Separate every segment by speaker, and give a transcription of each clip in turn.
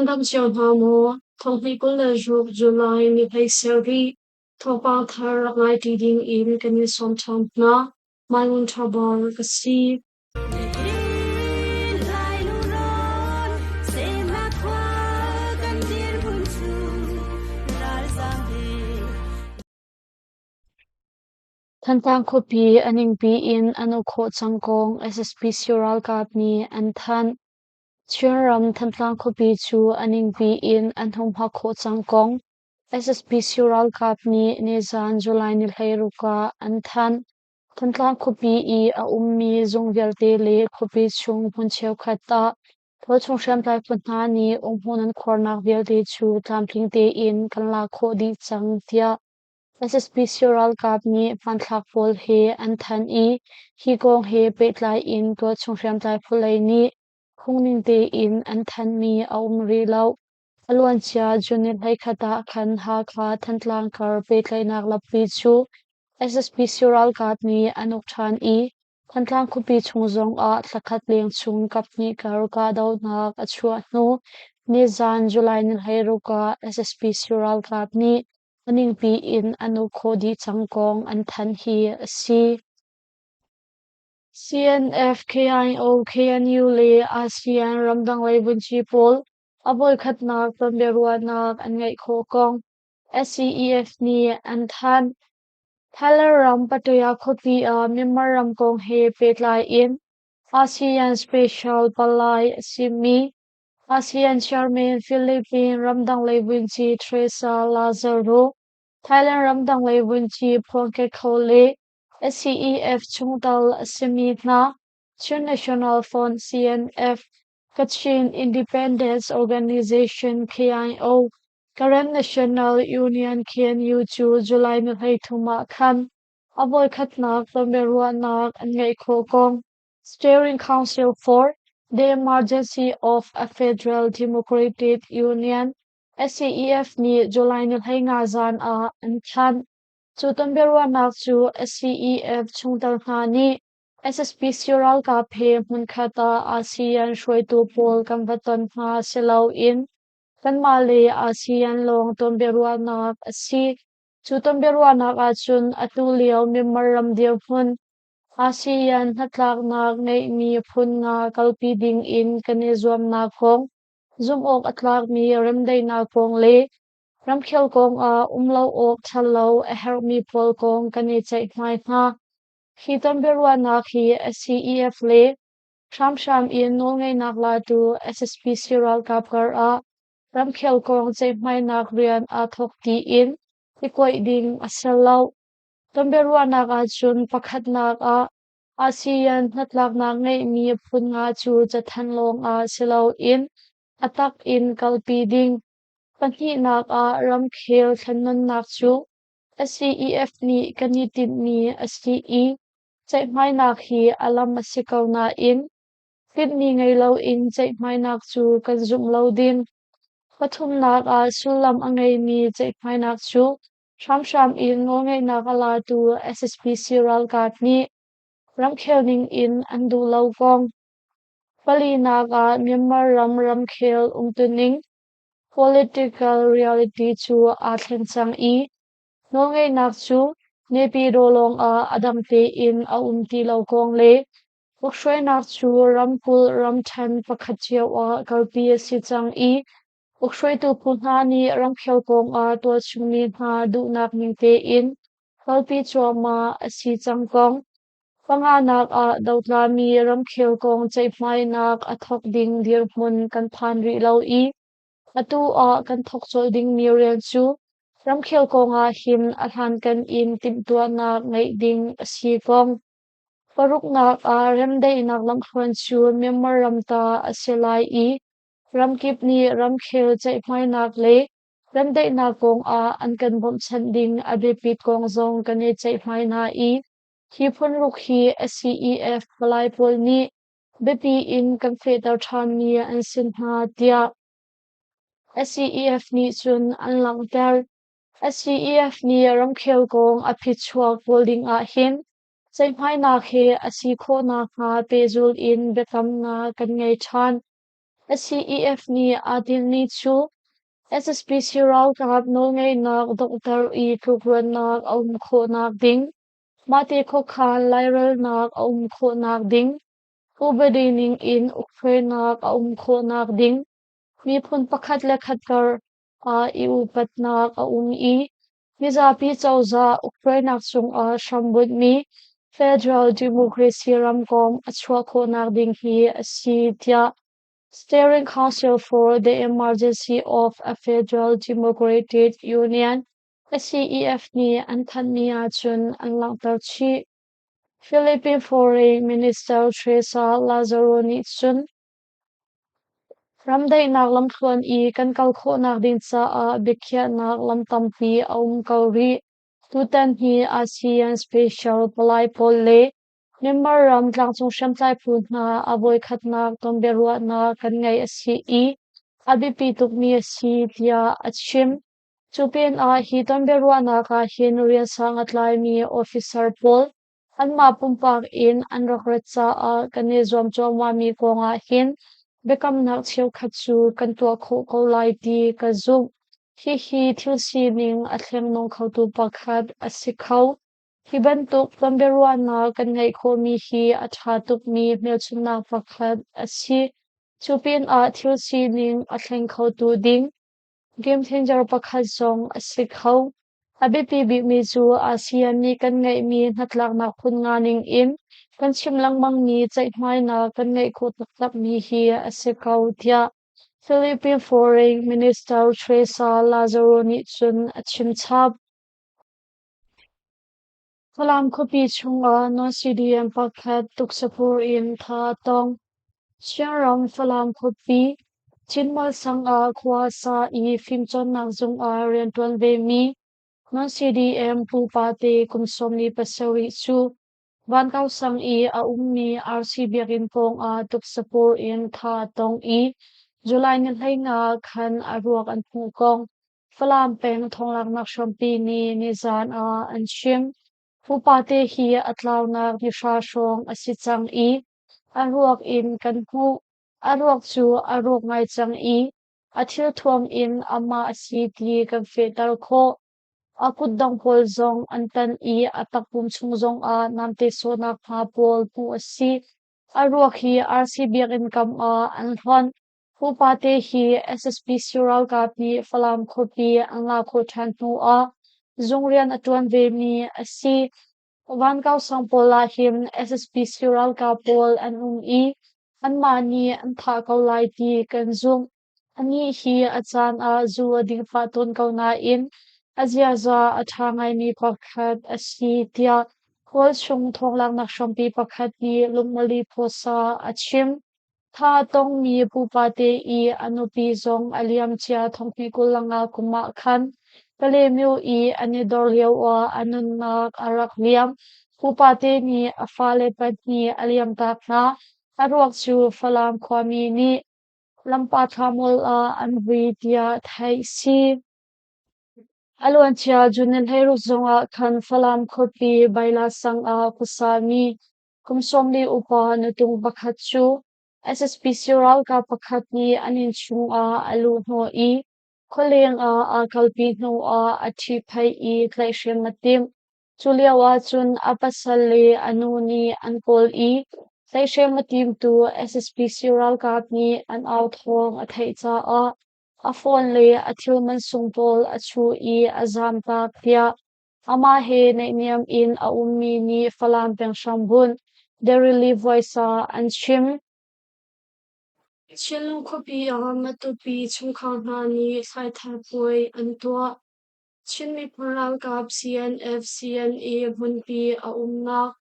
Speaker 1: Tangam Xiaopamo, Tonghi Kulajub, July, Nipai Servi, Topa Thar, Lai Tiding in Kanisom Tampna, Mamun Tabar, Kasi. Thantang Kopi, Aning Bi in Anoko Changkong, SSP Sural Kapni, and Than. Churam Thantang Kopi Chu, Aning Bi in Anhomha Ko Changkong, SSP Sural Kapni, Nizan, July Nilhairuka, and Than. Thantang Kopi a Ummi, Zongvialte Le, Kopi Chung, Puncheo Kata, Tochong Shampai Puntani, Umhonan Kornak Vialte Chu, Tampling Te in, Kanla Kodi Chang Tia. SSP Sural Kapni Pantlak Pol He an Than Hi Gong He Petlai in Go Chungsham Tai Pulai Ni Hungning Te in an Than Mi Aum Rilau Alwan Chia Junit Hai Khata Khan Ha Kha Thantlang Kar Petlai Nak Lapi Chu SSP Sural Kapni Anuk Than Thantlang Kupi Chungzong A Tlakat Leng Chung Kapni Kar Ka Dau Nak Achua No Nizan July Nil Hairuka SSP Sural Kapni Aning Bi in Anoko Di Changkong an Than Hi Si CNF KIO KNU Le ASEAN Ramdang Lai Bunchi Pol Aboy Khatnak Pamberwa Nak an Ngai Kho Kong SCEF Ni an Than Thaler Ram Patoya Khopi a Myanmar Ram Kong He Petlai in ASEAN Special Palai Simi ASEAN Chairman Philippine Ramdang Lai Bunchi Teresa Lazaro Thailand Ramdang Lai Bunchi Phongke Khole SCEF Chungtal Simina Chun National Fund CNF Kachin Independence Organization KIO Karen National Union KNU Chu July Nilhai Thuma Khan Aboy Khatnak Pamberwa Nak Ngai Kho Kong Steering Council for the Emergency of a Federal Democratic Union SCEF ni July Nilhai Nga Zan a an Than Chutamberwa Nak Chu SCEF Chungtal Hani SSP Sural Ka Phe Munkhata ASEAN Shwaitu Pol Kamvatan Ha Selau in Kanmale ASEAN Long Tomberwa Nak Asi Chutamberwa Nak Achun Atuliao Mimmaram Dirhun ASEAN Hatlak Nak Ngai Mi Phun Nga Kalpi Ding in Kanizwam Nakong Zum Ok Atlak Mi Remday Nakong Le Ramkhel Kong a Umlau Ok Thalau a Her Mi Pol Kong Kani Chai Mai Na Hitamberwa Nak Hi SCEF Le Sham in No Ngai Nak La Tu SSP Sural Kapkar a Ramkhel Kong Chai Mai Nak Rian a Thok Ti in Ikoi Ding a Selau Tamberwa Nak a Chun Pakhat Nak a ASEAN Hatlak Nak Ngai Mi Phun Nga Chu Chathan Long a Selau in Atak in Kalpi Ding Panhi Nak a Ramkhel Thanon Nak Chu SCEF ni Kanitin ni SCE Chai Mai Nak Hi Alam Asikaw Na in Fit ni Ngai Lo in Chai Mai Nak Chu Kanzum Lo Din Pathum Nak a Sulam Angai Mi Chai Mai Nak Chu Sham in Ngo Ngai Nak Ala Tu SSP Sural Kat ni Ramkhel Ning in Andu Lo Kong Pali Nak a Myanmar Ramkhel Tuning Political Reality Chu a Thlen Chang No Ngai Nak Chu Nepi Rolong a Adamte in a Ti Lo Kong Le Ukshwai Nak Chu Rampul Ramthan Pakhachiaw a Kalpi Si Chang Ukshwai Tu Phunha ni Ramkhel Kong a Tua Chungmi Hna Du Nak Ning Te in Kalpi Chua Ma Si Chang Kong Panga Nak a Dautla Mi Ramkhel Kong Chai Mai Nak a Thok Ding Dir Mun Kan Phan Ri Lo Atu a Kan Thok Chol Ding Mi Rian Chu Ramkhel Kong a Him a Hlan Kan in Tim Tua Nak Ngai Ding Si Kong Paruk Nak a Remday Nak Lam Khwan Chu Myanmar Ramta a Selai Ramkip ni Ramkhel Chai Mai Nak Le Remday Nak Kong a An Kan Bom Chan Ding a Bipit Kong Zong Kani Chai Mai Na Hi Phun Ruk Hi SCEF Palai Pol ni Bipi in Kan Fetar Than ni An Sin Ha Tia SCEF ni Chun An Lang Ter SCEF ni Ramkhel Kong a Phichuak Holding a Hin Chai Mai Nak He a Si Kho Nak Ha Pezul in Bekam Nga Kan Ngai Than SCEF ni atin ni chu SSPC rau kap no ngay nak doktor I kukruan nak kho nak ding mati kho khan lairal nak kho nak ding ubedi ning in ukre nak kho nak ding mi phun pakhat le khat kar I upat nak I mi zapi chawza ukre nak chung shambut mi Federal Democracy Ramkom achwa kho nak ding hi asitia Steering Council for the Emergency of a Federal Democratic Union SCEF ni an khan niya chun an langtar chi Philippine Foreign Minister Teresa Lazaro ni chun ramdai nak lam thluan I kan kal kho nak din cha bikhia nak lam tampi kauri tutan hi ASEAN Special Palai Pol member ram tlang chung shem tlai phun na avoi khat nak tomberua na kan ngai ASEE abipi tukmi ASEE tia achim chupin hi tomberua na ka hin rian sang atlai mi officer pol an ma pumpak in an rakret cha kane zom choma mi konga hin bekam nak cheu khachu kan tua kho ko lai ti ka zum hi thil si ning a thleng nong khau tu pakhat asikhau hibantuk tamberua na kan ngai kho mi hi a tha tuk mi mel chunna pakhat asi chupin thil si ning a thleng khau tu ding game changer pakhat song asikhau abipi bi mi chu ASEAN ni kan ngai mi hnatlak na khun nga ning in kan chim langmang ni chai hmai na kan ngai kho tak mi hi asikau tia Philippine Foreign Minister Teresa Lazaro ni chun achim chap Salam kopi chunga non CDM pakhat tuksapur in tha tong Sharam salam kopi chinmal sanga khwasa I fimchon nak zung rian tuan ve mi non CDM pu pate kumsom ni pasawi chu van kau sang I ummi RCB rin pong tuksapur in tha tong I July ni hlai nga khan aruak an phukong falam peng thonglak nak shompi ni zan an chim Pupate hi atlaw na nisha shong asichang I aruak in kan hu aruak chu aruak ngai chang I athil thuam in ama asiti kan fetal kho akut dang pol zong antan I atakpum chung zong namte so na pha pol pu asi aruak hi RCB in kam an hon Pupate hi SSP Sural kapi falam khopi ang la kho than nu zungrian atuan ve mi asi van kau sang pola him SSP Sural kapol an I an mani an tha kau lai ti kan zum ani hi achan zu ding fa ton kau na in azia za athangai mi pakhat asi tia hol chung thonglang nak shompi pakhat ni lungmali phosa achim tha tong mi pupate I anupi zong aliam chia thongpi kulanga kuma khan kalemiu I anidor leo anun nak arak liam pupate ni afale pat ni aliam tak na aruak chu falam kwami ni lampa thamol anhui tia thai si alwan chia junel heru zonga khan falam khopi baila sang kusami kumsom ni upa nutung pakhat chu SSP Sural ka pakhat ni anin chung alu no I kholeng kalpi no athi phai I tlaishem matim chulia wa chun apasali anu ni ankol I tlaishem matim tu SSP Sural ka ni an out hong athai cha a phone le athil man sungpol achu I azam ta pia ama he nei niam in ummi ni falam peng shambun the relief voice an chim Chilung kopi matupi chungkang na ni sai thapoi antua chinmi paral kap CNF CNA bunpi umna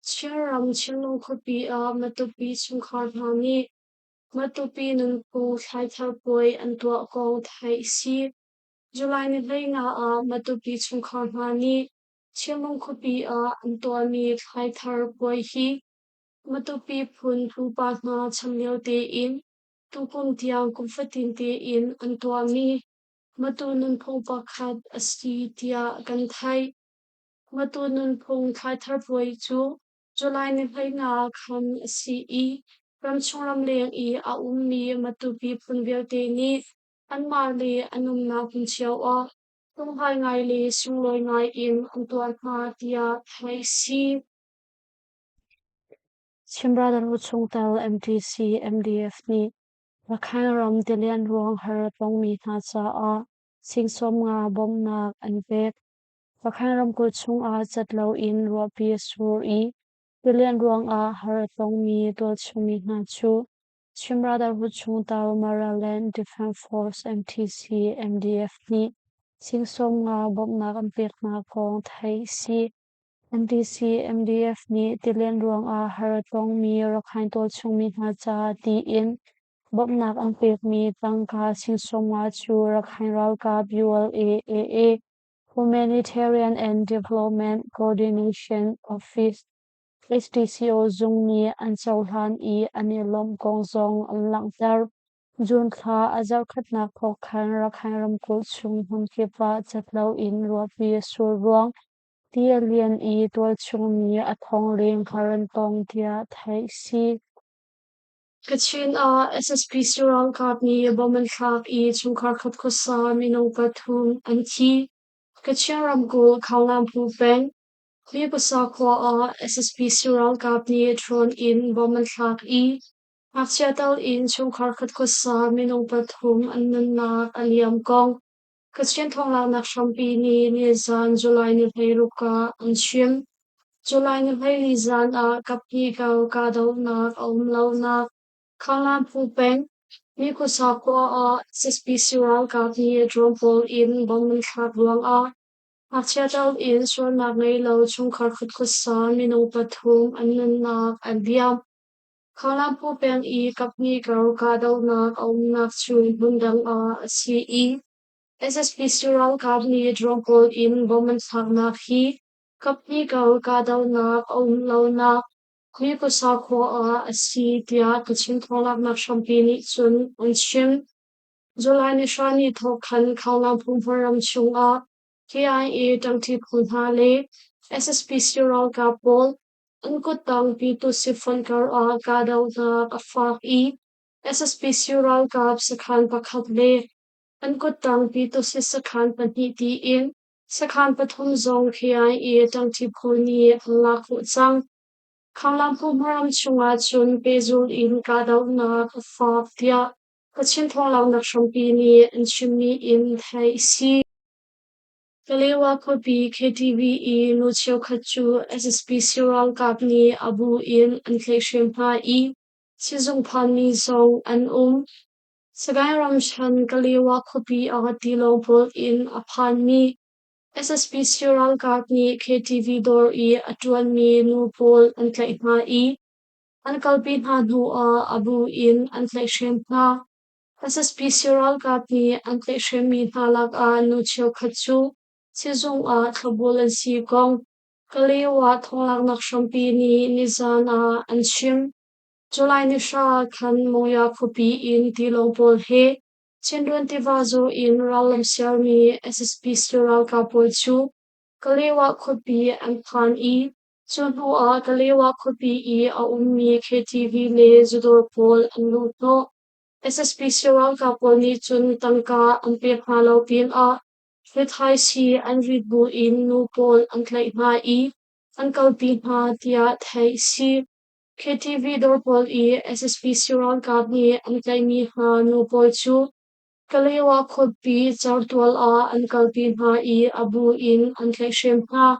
Speaker 1: chiram chilung kopi matupi chungkang na ni matupi nunpu sai thapoi antua kong thai si July ni lenga matupi chungkang na ni chilung kopi antua mi sai thapoi hi matupi phun pupa na chamleo te in tupong tiang kumfatin te in antua mi matu nun phong pakhat asi tia kan thai matu nun phong thai tharpoi chu July ni hlai nga khan asi I ram chung ram leng I a mi matu pi phun vel te ni an mar le anum na kun chiao a tung hai ngai le sung loi ngai in an tuan ha tia thai si Chimradan Wuchungtal MTC MDF ni Rakhanram Dilian Ruang Haratong mi na cha a singsom nga bomnak anvek Rakhanram Kuchung a chatlo in ruapi sur I Dilian Ruang a Haratong mi dol chung mi na chu Chimradan Wuchungtal Maraland Defense Force MTC MDF ni singsom nga bomnak anvek na kong thai si MDC MDF ni Tilen Ruang a Haratong mi Rakhain Tol Chung mi na cha ti in Bopnak ang pek mi tangka singsonga chu Rakhain Ral ka BULA Humanitarian and Development Coordination Office HDCO Zung ni an chawlhan I anilom kongzong an langtar Jun kha azar khatna khokhan Rakhain Ram Kul Chung hun Chiapa chatlo in ruapi sur ruang tia lian I tual chung mi a thong leng haran tong tia thai si Kachin a SSP Sural Kap ni Boman Khak I chung khar khat ko sa minong pathum an thi Kachin ram ko khawlam pu peng mi pasa kwa a SSP Sural Kap ni tron in Boman Khak I Akchiatal in chung khar khat ko sa minong pathum an nan na aliam kong Kachin thong lang nak shampi ni zan July ni Peiruka an chim July ni Pei zan a kapi kau ka dau nak lau nak Kalan Pupeng, Miku Sakwa a Suspicial Gati Drompol in Bombing Kagwang a Achiatal in Swan Nagnay Low Chung Karkut Kusa Mino Patum and Nak and Biam. Kalan Pupeng I Kapni Garo Kadal Nak Nak Chui Bundang a CE. Suspicial Gati Drompol in Bombing Kagnak he. Kapni Garo Kadal Nak Lau Nak. Khi có sao khó ở si tia cái chuyện thong lạc nạp champagne chun on chim July ni shani thok khan khao lam phum pharam chung a KIA tang thi phun ha le SSP Sural ka pol an ko tang pi tu sifon kar a ka dau na ka fak I SSP Sural ka sakhan pakhat le an ko tang pi tu si sakhan pani ti in sakhan pathum zong KIA tang thi phun ni la khu chang Khanglam pu maram chunga chun pezul in kadau na ka fa tia kachin thong lau na champi ni an chimni in thai si Kalewa ko bi KTV I no cheu khachu SSP Sural kapni abu in an khlei shempa I sizung phan ni zong an Sagai ram chan kalewa ko bi agati long pol in aphan mi SSP Sural kapni KTV dor I atuan mi nu pol an khlei ma I An kalpin ha nu a abu in an tlai shem na. SSP Sural Kapni an tlai shem mi halak a nu cheu khatsu. Sizung a tlabul an si kong. Kaliwa thonglak nak shampi ni nizan a an shim. July ni sha kan moya kupi in tilong pol he. Chendun tivazo in ralam siar mi SSP Sural Kapol chu. Kaliwa kupi an pan I. Chunhu a kalewa kupi I a ummi KTV le zudor pol an luto. SSP Sural Kapol ni chun tangka ang pekmalaw pin a. Fithai si an ridbu in nu pol ang klay na I. Ang kalpin ha tia thay si. KTV dor pol I SSP Sural Kap ni ang klay mi ha nu pol chu. Kalewa kupi chartual a ang kalpin ha I abu in ang klay shem ha.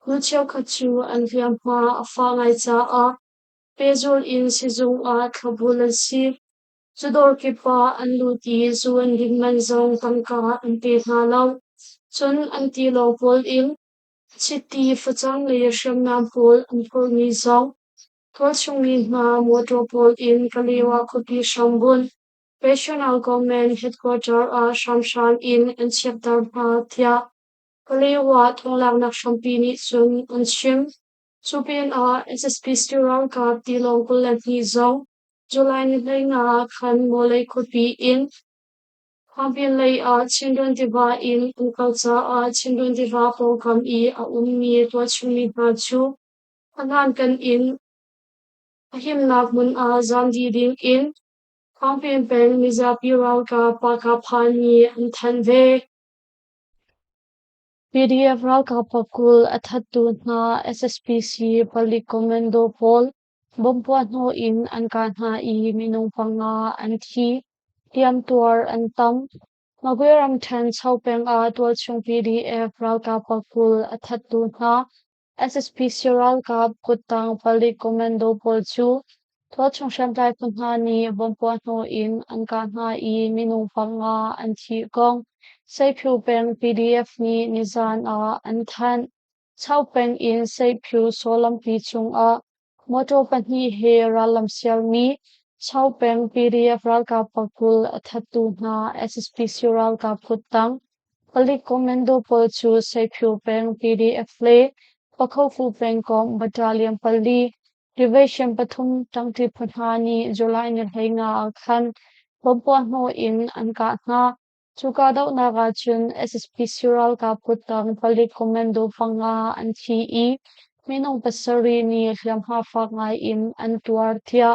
Speaker 1: Lucio kachu an fiam hma a fa ngai cha a pezul in sizung a thabulan si chudor kipa an luti zuan ringman zong tangka an pe hna lo chun an ti lo pol in chiti fuchang le shem nam pol an pol ni zong tol chung mi hma motor pol in kaliwa kupi shambun Regional Government Headquarter a Shamshan in an chapter hma tia Kaliwa thonglang nak champini chun an chim chupin a SSP Sural ka tilong kulan ni zong July ni lei nga khan molei kupi in Hampin lei a chindun diva in ukalcha a chindun diva pongkam I a ummi to chumi na chu anan kan in Ahimnak mun a zamdi ding in pangpen pen mizapi ral ka paka phani an than ve PDF ral ka pakul athatu na SSPC pali komendo pol bompa no in an ka na I minung panga an thi tiam tuar an tam magwiram than chaupeng a tual chung PDF ral ka pakul athatu na SSPC ral ka kutang pali komendo pol chu tual chung shantai punha ni bompa no in an ka na I minung panga an thi kong sei phiu peng PDF ni nizan a an than chau peng in sei phiu solam pi chung a moto pani he ralam sial mi chau peng PDF ral ka pakul athatu na SSPC ral ka putang pali komendo pol chu sei phiu peng PDF le pakho fu peng kom battalion pali division pathum tangti phani July ni henga khan bompa no in an ka na chuka dau na ga chun SSPC ral ka putang pali komendo panga an thi I minong pasari ni hlam ha fa ngai in an tuar thia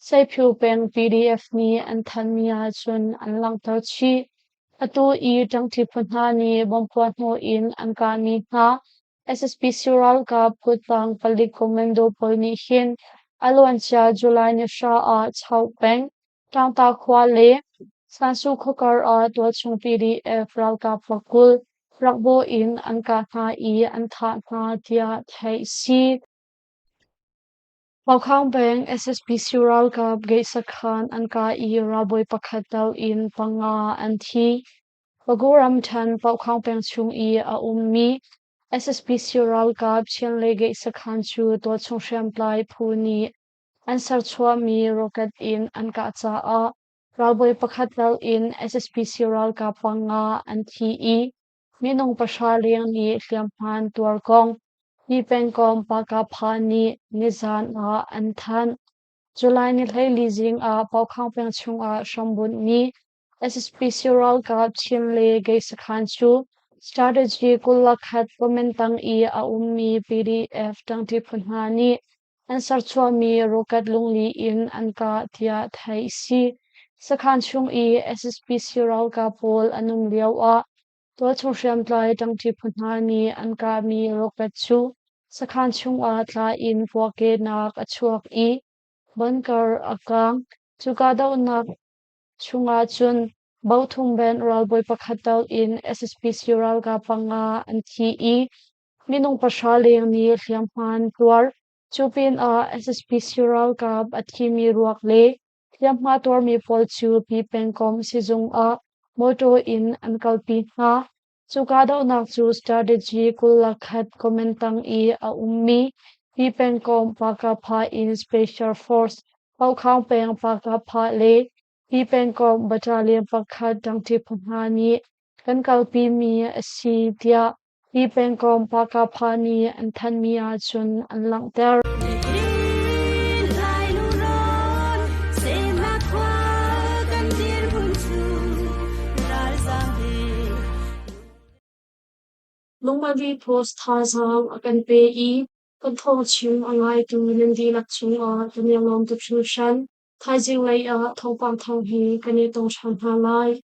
Speaker 1: sei phiu peng PDF ni an than mia chun an lang tar chi atu I tangthi phana ni bompa no in an ka ni na SSPC ral ka putang pali komendo pol ni hin alwan cha July ni sha a chau peng tang ta khwa le sansu khokar a tual chung PDF ral ka pakul rakbo in an ka na I an tha na tia thai si Pakhang beng SSPC ral ka gay sakhan an ka I raboy pakhat daw in panga an thi Paguram than pakhang beng chung I a ummi SSPC ral ka chian le gay sakhan chu to chung shem plai phuni an sar chua mi rocket in an ka cha a raboy pakhat daw in SSPC ral ka panga an thi I minong pasha liang ni hliam han tuar kong ni pengkom paka phani nizan a an than July ni hlei lizing a paukhang peng chung a shambun ni SSPC ral ka chin le gay sakhan chu strategy kulakhat komentang I a ummi PDF tangti phunha ni an sarchua mi rokat lungli in an ka tia thai si sakhan chung I SSPC ral ka pol anum liao a to chung shem tlai tangti phunha ni an ka mi rokat chu sakhan chung a tla in puake nak achuak I bankar akang chuka daw nak chunga chun bauthum ben ralboi pakhat daw in SSPC ral ka panga an thi I minung pasha leng ni hliam han tuar chupin a SSPC ral ka athi mi ruak le hliam ma tor mi pol chu pi pengkom sizung a moto in an kalpi na chuka daw nak chu strategy kulakhat komentang I a ummi pi pengkom paka pha in special force paukhang peng paka pha le pi pengkom battalion pakhat tangthi phunha ni kan kalpi mi asi tia pi pengkom paka pha ni an than mia chun an lang ter lungmali post thazang akan pe I kan thong chim angai tu nindi lak chung a tunyang lom tu chu shan thai Zinglei a thong pang thong hi kani tong chan ha lai